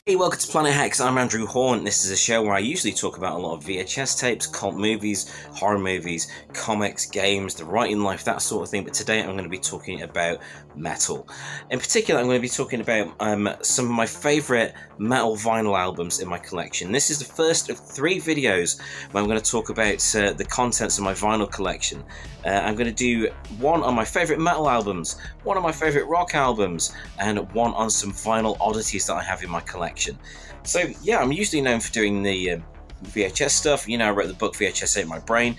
Hey, welcome to Planet Hex. I'm Andrew Horn. This is a show where I usually talk about a lot of VHS tapes, cult movies, horror movies, comics, games, the writing life, that sort of thing. But today I'm going to be talking about metal. In particular, I'm going to be talking about some of my favourite metal vinyl albums in my collection. This is the first of 3 videos where I'm going to talk about the contents of my vinyl collection. I'm going to do one on my favourite metal albums, one on my favourite rock albums, and one on some vinyl oddities that I have in my collection. So yeah, I'm usually known for doing the VHS stuff. You know, I wrote the book vhsatemybrain.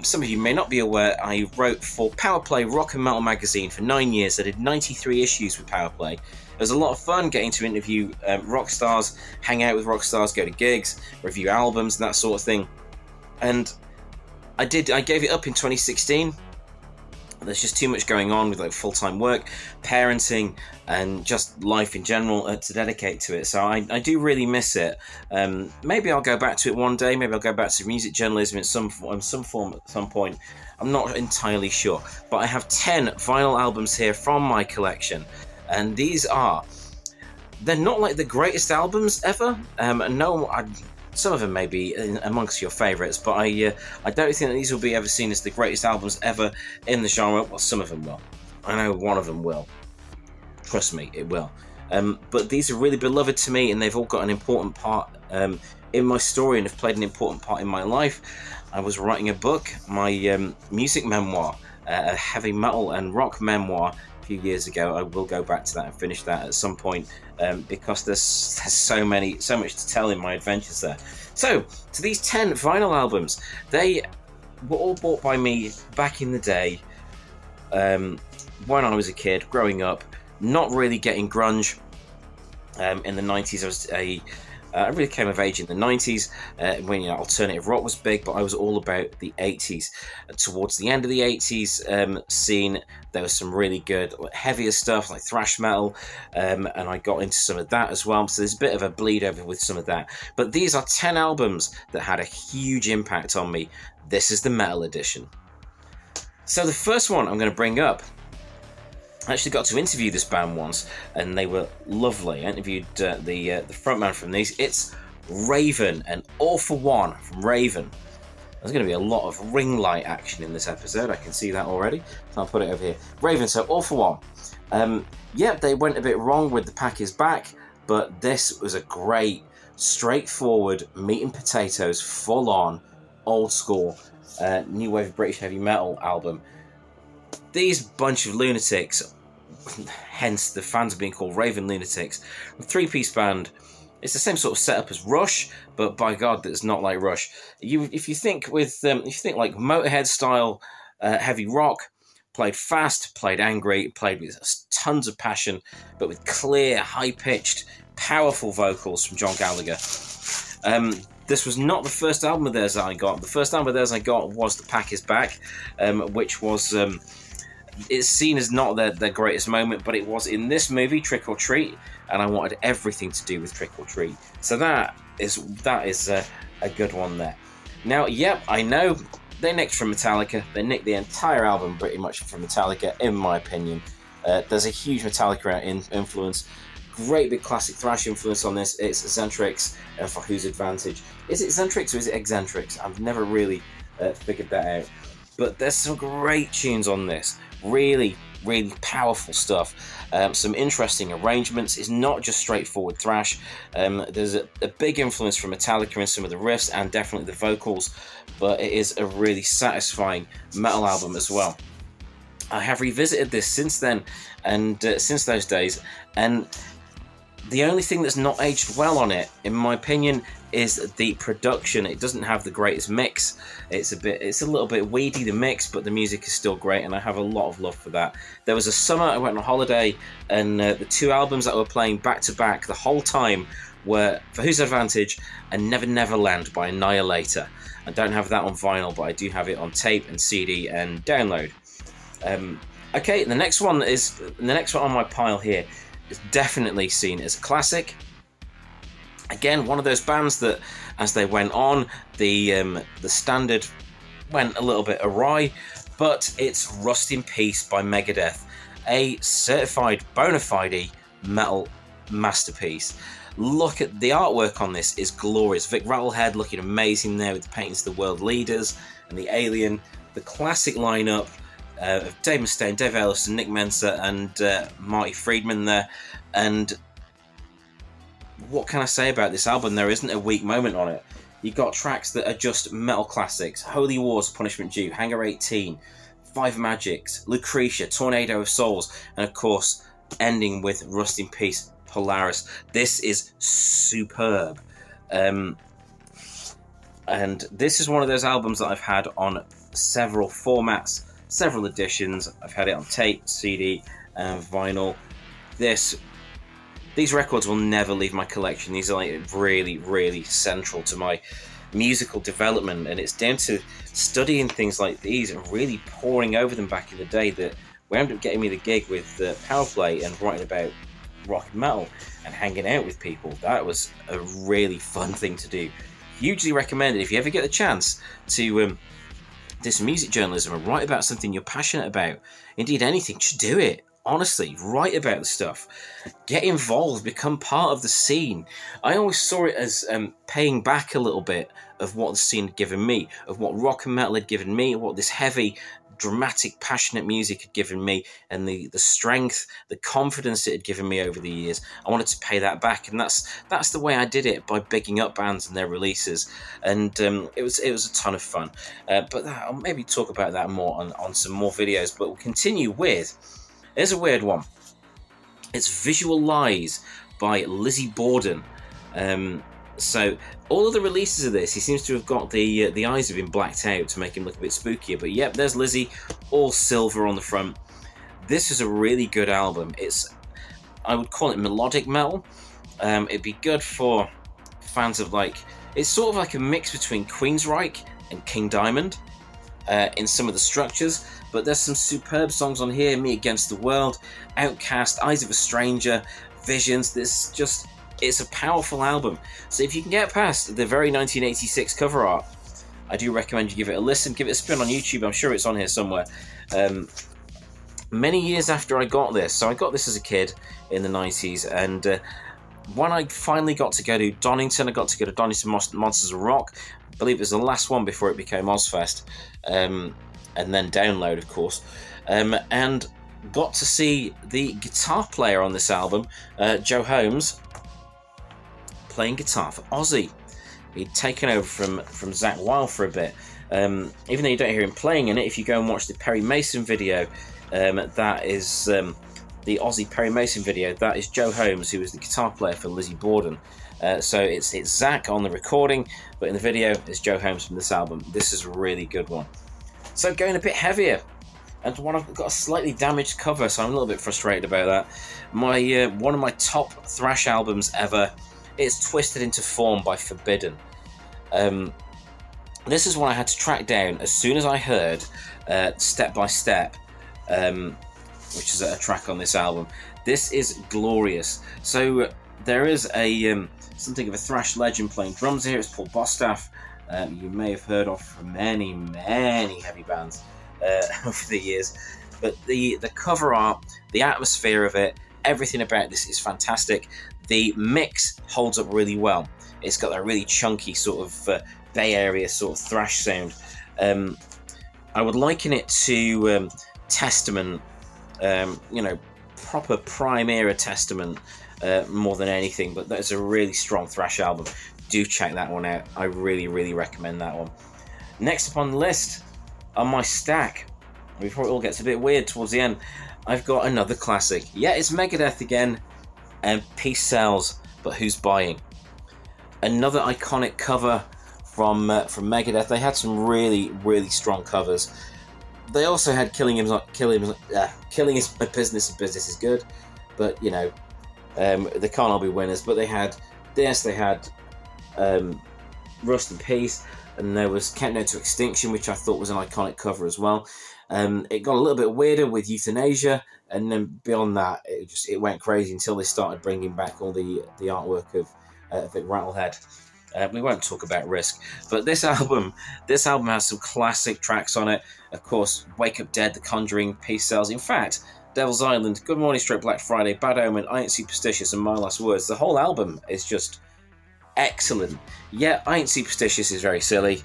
Some of you may not be aware, I wrote for Powerplay Rock and Metal magazine for 9 years. I did 93 issues with Powerplay. It was a lot of fun getting to interview rock stars, hang out with rock stars, go to gigs, review albums and that sort of thing. And I gave it up in 2016. There's just too much going on with like full-time work, parenting, and just life in general to dedicate to it. So I do really miss it. Maybe I'll go back to it one day. Maybe I'll go back to music journalism in some form at some point. I'm not entirely sure. But I have 10 vinyl albums here from my collection, and they're not like the greatest albums ever. Some of them may be amongst your favourites, but I don't think that these will be ever seen as the greatest albums ever in the genre. Well, some of them will. I know one of them will. Trust me, it will. But these are really beloved to me, and they've all got an important part in my story and have played an important part in my life. I was writing a book, my music memoir, a heavy metal and rock memoir, a few years ago. I will go back to that and finish that at some point. Because there's so much to tell in my adventures there. So, to these 10 vinyl albums, they were all bought by me back in the day, when I was a kid, growing up, not really getting grunge. In the 90s, I really came of age in the 90s, when alternative rock was big, but I was all about the 80s. And towards the end of the 80s scene, there was some really good, heavier stuff like thrash metal, and I got into some of that as well. So there's a bit of a bleed over with some of that. But these are 10 albums that had a huge impact on me. This is the metal edition. So the first one I'm going to bring up, I actually got to interview this band once, and they were lovely. I interviewed the frontman from these. It's Raven, and All For One from Raven. There's going to be a lot of ring light action in this episode. I can see that already. So I'll put it over here. Raven, so All For One. Yeah, they went a bit wrong with The Pack Is Back, but this was a great, straightforward, meat and potatoes, full-on, old-school, new wave of British heavy metal album. These bunch of lunatics, hence the fans being called Raven Lunatics, a 3-piece band. It's the same sort of setup as Rush, but by God, that's not like Rush. If you think like Motorhead style heavy rock, played fast, played angry, played with tons of passion, but with clear, high-pitched, powerful vocals from John Gallagher. This was not the first album of theirs that I got. The first album of theirs I got was The Pack Is Back, which was it's seen as not their greatest moment, but it was in this movie, Trick or Treat, and I wanted everything to do with Trick or Treat. So that is a good one there. Now, yep, I know they nicked from Metallica. They nicked the entire album pretty much from Metallica, in my opinion. There's a huge Metallica influence. Great big classic thrash influence on this. It's Eccentrics, For Whose Advantage. Is it Eccentrics or is it Eccentrics? I've never really figured that out. But there's some great tunes on this. Really, really powerful stuff. Some interesting arrangements. It's not just straightforward thrash. There's a big influence from Metallica in some of the riffs and definitely the vocals, but it is a really satisfying metal album as well. I have revisited this since then, and since those days, and the only thing that's not aged well on it, in my opinion, is the production. It doesn't have the greatest mix. It's a little bit weedy, the mix, but the music is still great, and I have a lot of love for that. There was a summer I went on holiday, and the 2 albums that were playing back to back the whole time were For Whose Advantage and Never Never Land by Annihilator. I don't have that on vinyl, but I do have it on tape and CD and download. Okay, the next one on my pile here is definitely seen as a classic. Again, one of those bands that, as they went on, the standard went a little bit awry, but it's Rust in Peace by Megadeth, a certified bona fide metal masterpiece. Look at the artwork on this, is glorious. Vic Rattlehead looking amazing there with the paintings of the world leaders and the alien. The classic lineup of Dave Mustaine, Dave Ellison, Nick Mensa, and Marty Friedman there. And what can I say about this album? There isn't a weak moment on it. You got tracks that are just metal classics: Holy Wars, Punishment Due, Hangar 18, Five Magics, Lucretia, Tornado of Souls, and of course ending with Rust in Peace, Polaris. This is superb. And this is one of those albums that I've had on several formats, several editions. I've had it on tape, CD, and vinyl. These records will never leave my collection. These are like really, really central to my musical development, and it's down to studying things like these and really poring over them back in the day that wound up getting me the gig with Powerplay and writing about rock and metal and hanging out with people. That was a really fun thing to do. Hugely recommended if you ever get the chance to do some music journalism and write about something you're passionate about. Indeed, anything, just do it. Honestly, write about the stuff. Get involved, become part of the scene. I always saw it as paying back a little bit of what the scene had given me, of what rock and metal had given me, what this heavy, dramatic, passionate music had given me, and the strength, the confidence it had given me over the years. I wanted to pay that back, and that's the way I did it, by bigging up bands and their releases. And it was a ton of fun. But I'll maybe talk about that more on some more videos. But we'll continue with, here's a weird one. It's Visual Lies by Lizzie Borden. So all of the releases of this, he seems to have got the eyes have been blacked out to make him look a bit spookier. But yep, there's Lizzie, all silver on the front. This is a really good album. I would call it melodic metal. It'd be good for fans of it's sort of like a mix between Queensryche and King Diamond in some of the structures. But there's some superb songs on here: Me Against the World, Outcast, Eyes of a Stranger, Visions. It's a powerful album. So if you can get past the very 1986 cover art, I do recommend you give it a listen, give it a spin on YouTube. I'm sure it's on here somewhere. Many years after I got this, so I got this as a kid in the 90s, and when I finally got to go to Donington, I got to go to Donington Monsters of Rock. I believe it was the last one before it became Ozfest, and then Download, of course, and got to see the guitar player on this album, Joe Holmes, playing guitar for Ozzy. He'd taken over from Zakk Wylde for a bit. Even though you don't hear him playing in it, if you go and watch the Perry Mason video, that is the Ozzy Perry Mason video, that is Joe Holmes, who was the guitar player for Lizzie Borden. So it's Zakk on the recording, but in the video it's Joe Holmes from this album. This is a really good one. So going a bit heavier, and I've got a slightly damaged cover, so I'm a little bit frustrated about that. One of my top thrash albums ever. It's Twisted into Form by Forbidden. This is one I had to track down as soon as I heard Step by Step, which is a track on this album. This is glorious. So there is something of a thrash legend playing drums here. It's Paul Bostaph. You may have heard of from many, many heavy bands over the years. But the cover art, the atmosphere of it, everything about this is fantastic. The mix holds up really well. It's got that really chunky sort of Bay Area sort of thrash sound. I would liken it to Testament, proper prime era Testament more than anything, but that's a really strong thrash album. Do check that one out. I really, really recommend that one. Next up on the list, on my stack, before it all gets a bit weird towards the end, I've got another classic. Yeah, it's Megadeth again, and Peace Sells, but Who's Buying? Another iconic cover from Megadeth. They had some really, really strong covers. They also had Killing Is My Business and Business Is Good, but they can't all be winners. But they had this, they had Rust in Peace, and there was Countdown to Extinction, which I thought was an iconic cover as well. It got a little bit weirder with Euthanasia, and then beyond that, it went crazy until they started bringing back all the artwork of Vic Rattlehead. We won't talk about Risk, but this album has some classic tracks on it. Of course, Wake Up Dead, The Conjuring, Peace Sells. In fact, Devil's Island, Good Morning Straight Black Friday, Bad Omen, I Ain't Superstitious, and My Last Words. The whole album is just excellent. Yeah, I Ain't Superstitious is very silly,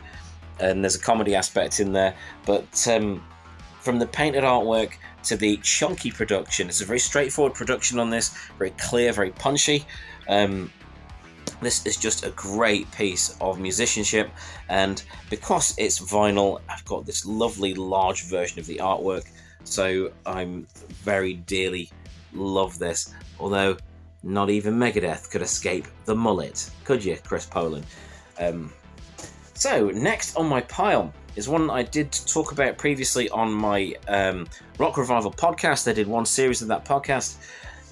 and there's a comedy aspect in there, but from the painted artwork to the chunky production, it's a very straightforward production on this, very clear, very punchy. This is just a great piece of musicianship, and because it's vinyl, I've got this lovely large version of the artwork, so I'm very dearly love this, although not even Megadeth could escape the mullet, could you, Chris Poland? So next on my pile is one I did talk about previously on my Rock Revival podcast. I did one series of that podcast.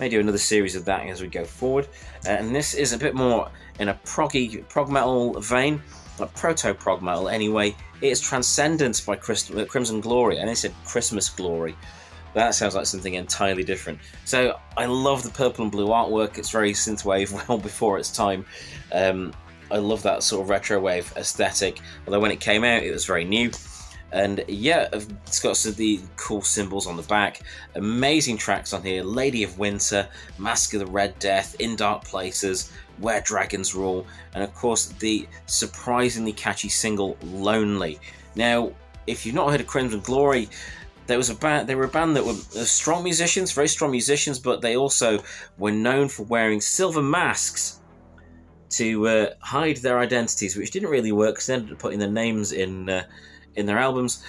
May do another series of that as we go forward. And this is a bit more in a prog metal vein, like proto-prog metal anyway. It's Transcendence by Crimson Glory, and it's a Christmas Glory. That sounds like something entirely different. So I love the purple and blue artwork. It's very synthwave, well before its time. I love that sort of retro wave aesthetic, although when it came out it was very new. And yeah, it's got some of the cool symbols on the back. Amazing tracks on here: Lady of Winter, Mask of the Red Death, In Dark Places, Where Dragons Rule, and of course the surprisingly catchy single Lonely. Now, if you've not heard of Crimson Glory, they were a band that were strong musicians, very strong musicians, but they also were known for wearing silver masks to hide their identities, which didn't really work because they ended up putting their names in their albums.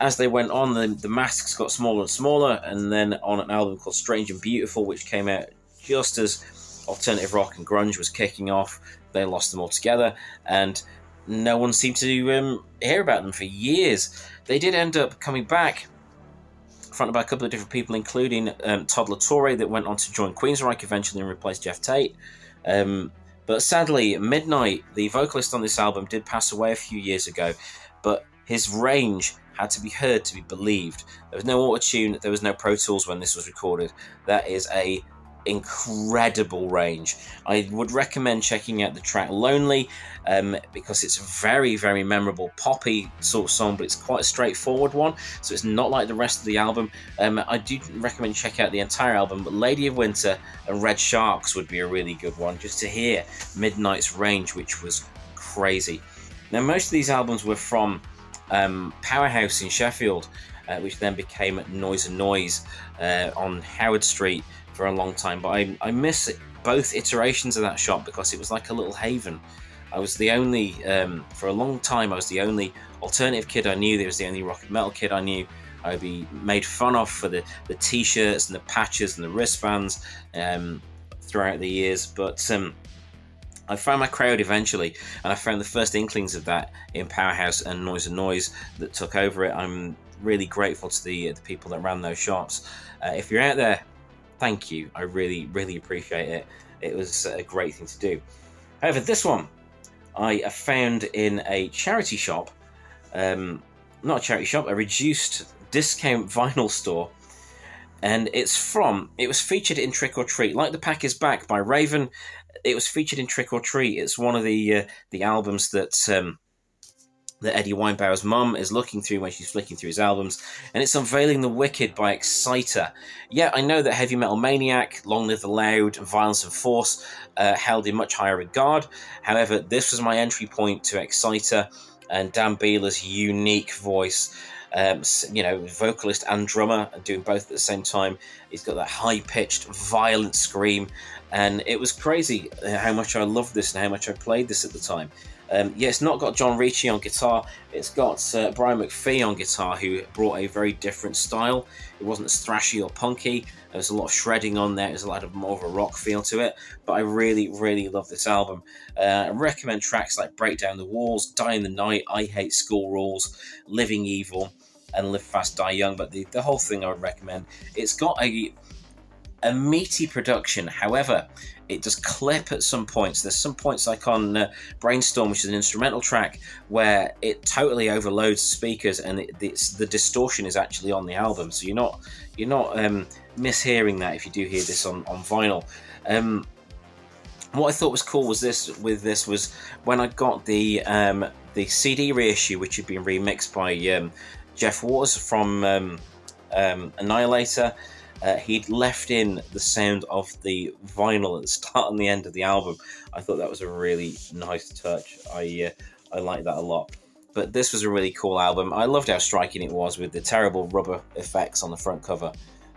As they went on, the masks got smaller and smaller, and then on an album called Strange and Beautiful, which came out just as alternative rock and grunge was kicking off, they lost them altogether, and no one seemed to hear about them for years. They did end up coming back, fronted by a couple of different people, including Todd La Torre, that went on to join Queensryche eventually and replace Jeff Tate. But sadly, Midnight, the vocalist on this album, did pass away a few years ago, but his range had to be heard to be believed. There was no auto-tune, there was no Pro Tools when this was recorded. That is a incredible range. I would recommend checking out the track Lonely, because it's a very, very memorable poppy sort of song, but it's quite a straightforward one, so it's not like the rest of the album. I do recommend check out the entire album, but Lady of Winter and Red Sharks would be a really good one, just to hear Midnight's range, which was crazy. Now, most of these albums were from Powerhouse in Sheffield, which then became Noise and Noise on Howard Street for a long time, but I miss both iterations of that shop because it was like a little haven. I was the only, for a long time, I was the only alternative kid I knew. There was the only rock and metal kid I knew. I'd be made fun of for the t-shirts and the patches and the wristbands throughout the years, but I found my crowd eventually, and I found the first inklings of that in Powerhouse and Noise that took over it. I'm really grateful to the people that ran those shops. If you're out there, thank you. I really, really appreciate it. It was a great thing to do. However, this one I found in a charity shop, not a charity shop, a reduced discount vinyl store, and it was featured in Trick or Treat. Like the Pack is Back by Raven, it was featured in Trick or Treat. It's one of the albums that Eddie Weinbauer's mum is looking through when she's flicking through his albums, and it's Unveiling the Wicked by Exciter. Yeah, I know that Heavy Metal Maniac, Long Live the Loud, and Violence and Force held in much higher regard. However, this was my entry point to Exciter, and Dan Beehler's unique voice, vocalist and drummer, and doing both at the same time. He's got that high-pitched, violent scream, and it was crazy how much I loved this and how much I played this at the time. Yeah, it's not got John Ricci on guitar. It's got Brian McPhee on guitar, who brought a very different style. It wasn't as thrashy or punky. There was a lot of shredding on there. There's a lot of more of a rock feel to it. But I really, really love this album. I recommend tracks like Break Down the Walls, Die in the Night, I Hate School Rules, Living Evil, and Live Fast, Die Young. But the whole thing I would recommend. It's got a meaty production. However, it does clip at some points. There's some points like on Brainstorm, which is an instrumental track, where it totally overloads speakers, and the distortion is actually on the album. So you're not mishearing that if you do hear this on vinyl. What I thought was cool was when I got the CD reissue, which had been remixed by Jeff Waters from Annihilator. he'd left in the sound of the vinyl at the start and the end of the album. I thought that was a really nice touch. I like that a lot. But this was a really cool album. I loved how striking it was with the terrible rubber effects on the front cover.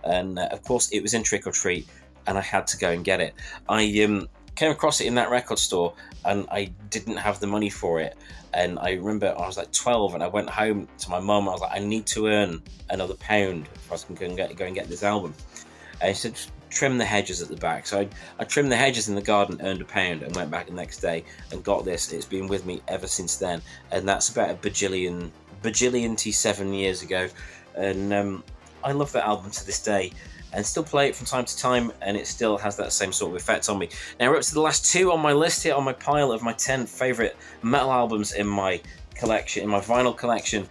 And of course, it was in Trick or Treat, and I had to go and get it. I came across it in that record store, and I didn't have the money for it. And I remember I was like 12, and I went home to my mum. I was like, I need to earn another £1 if I can go and get this album. And she said, trim the hedges at the back. So I trimmed the hedges in the garden, earned £1, and went back the next day and got this. It's been with me ever since then, and that's about a bajillion 7 years ago. And I love that album to this day, and still play it from time to time, and it still has that same sort of effect on me. Now we're up to the last 2 on my list here, on my pile of my 10 favourite metal albums in my collection, in my vinyl collection.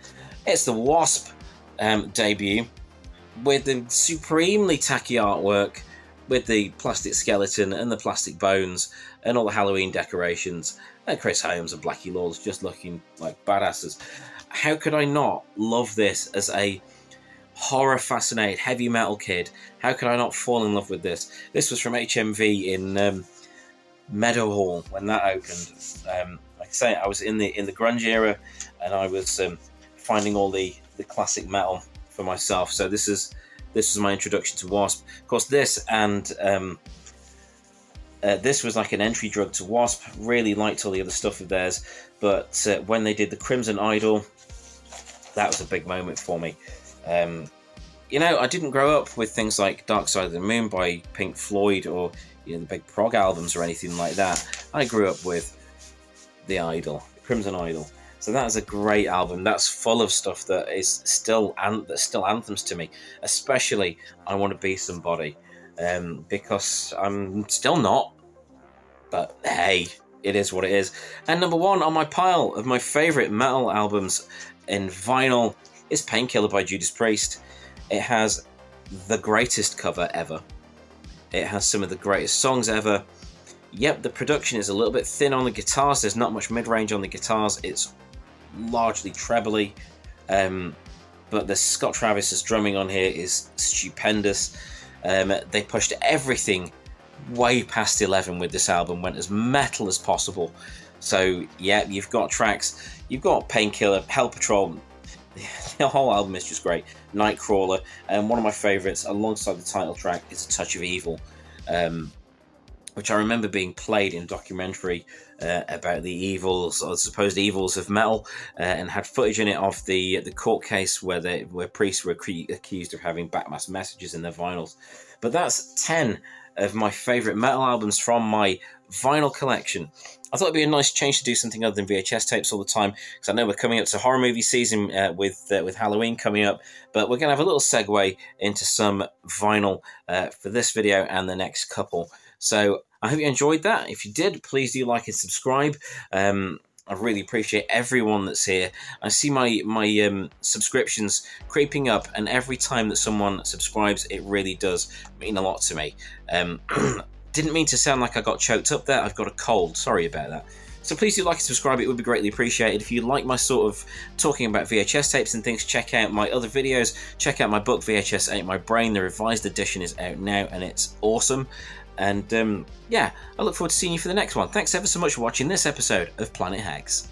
It's the Wasp debut, with the supremely tacky artwork, with the plastic skeleton and the plastic bones and all the Halloween decorations, and Chris Holmes and Blackie Lawless just looking like badasses. How could I not love this as a horror-fascinated heavy metal kid? How could I not fall in love with this? This was from HMV in Meadowhall when that opened. Like I say, I was in the grunge era, and I was finding all the classic metal for myself. So this was my introduction to Wasp. Of course, this and this was like an entry drug to Wasp. Really liked all the other stuff of theirs, but when they did the Crimson Idol, that was a big moment for me. You know, I didn't grow up with things like Dark Side of the Moon by Pink Floyd, or the big prog albums or anything like that. I grew up with the Idol, the Crimson Idol. So that is a great album. That's full of stuff that is still anthems to me. Especially I Want to Be Somebody, because I'm still not. But hey, it is what it is. And number 1 on my pile of my favourite metal albums in vinyl is Painkiller by Judas Priest. It has the greatest cover ever. It has some of the greatest songs ever. Yep, the production is a little bit thin on the guitars. There's not much mid-range on the guitars. It's largely trebly. But the Scott Travis's drumming on here is stupendous. They pushed everything way past 11 with this album, went as metal as possible. So yeah, you've got tracks, you've got Painkiller, Hell Patrol. The whole album is just great. Nightcrawler, and one of my favourites alongside the title track is A Touch of Evil, which I remember being played in a documentary about the evils, or the supposed evils of metal, and had footage in it of the court case where priests were accused of having backmasked messages in their vinyls. But that's 10 of my favourite metal albums from my vinyl collection. I thought it'd be a nice change to do something other than VHS tapes all the time, because I know we're coming up to horror movie season with Halloween coming up, but we're going to have a little segue into some vinyl for this video and the next couple. So I hope you enjoyed that. If you did, please do like and subscribe. I really appreciate everyone that's here. I see my subscriptions creeping up, and every time that someone subscribes, it really does mean a lot to me. Didn't mean to sound like I got choked up there. I've got a cold. Sorry about that. So please do like and subscribe. It would be greatly appreciated. If you like my sort of talking about VHS tapes and things, check out my other videos. Check out my book, VHS Ain't My Brain. The revised edition is out now, and it's awesome. And yeah, I look forward to seeing you for the next one. Thanks ever so much for watching this episode of Planet Hags.